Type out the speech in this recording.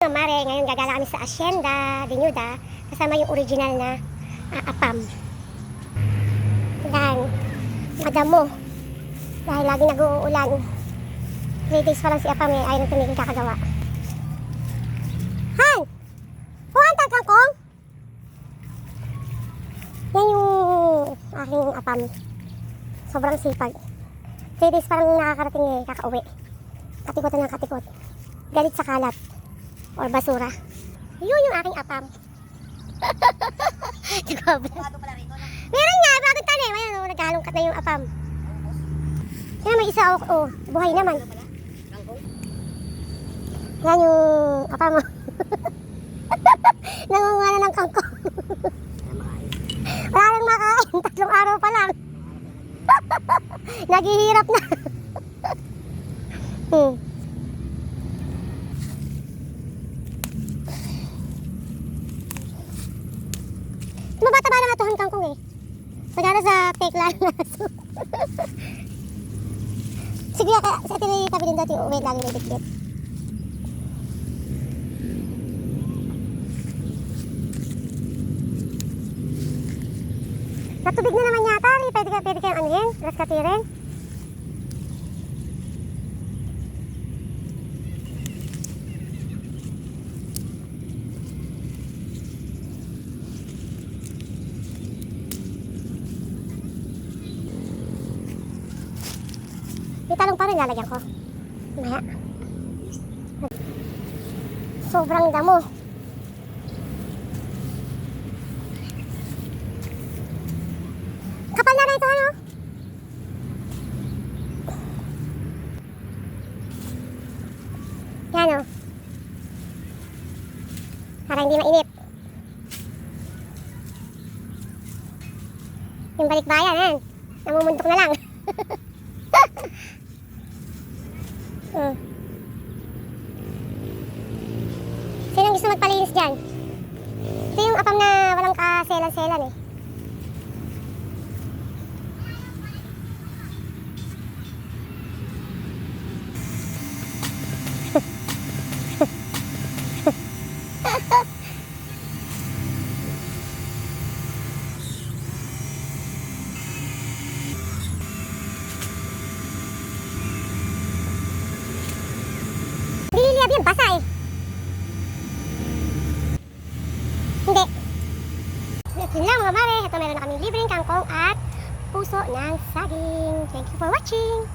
Mare, ngayon gagala kami sa Hacienda de Nuda kasama yung original na apam. Dahil madamo. Dahil lagi nag-uulan. 3 days pa lang si apam eh, ayaw nang tumigil kakagawa. Han! Kuhan tag kangkong? Yan yung aking apam. Sobrang sipag. 3 days pa lang nakakarating eh, kakauwi. Katikotan ng katikot. Galit sa kalat. Or basura. Yun yung aking apam. Meron nga, bagong tanim. Ayan, nagkalungkat na yung apam. Yan, may isa, buhay naman. Yan yung apam mo. Nangunga na ng kangkong. Wala nang makain, 3 araw pa lang. Naghihirap na. Mabata-bata nga tuhan kangkong eh. Sagana sa tekla na aso. Sige, sa atin ay tabi din dati uwi lagi may dikit. Natubig na naman yata. Pwede kayong ano yan? Raskatirin. May talong pa rin lalagyan ko. Maya. Sobrang damo. Kapal na ito ano? Yan o. Para hindi mainip. Yung balikbayan yan. Namumundok na lang. Sinong gusto magpalinis dyan? Ito yung apam na walang kaselan-selan eh. Dililiyab yun, basa eh. Hindi. Yun lang mga mare. Ito meron na kaming libreng kangkong at puso ng saging. Thank you for watching.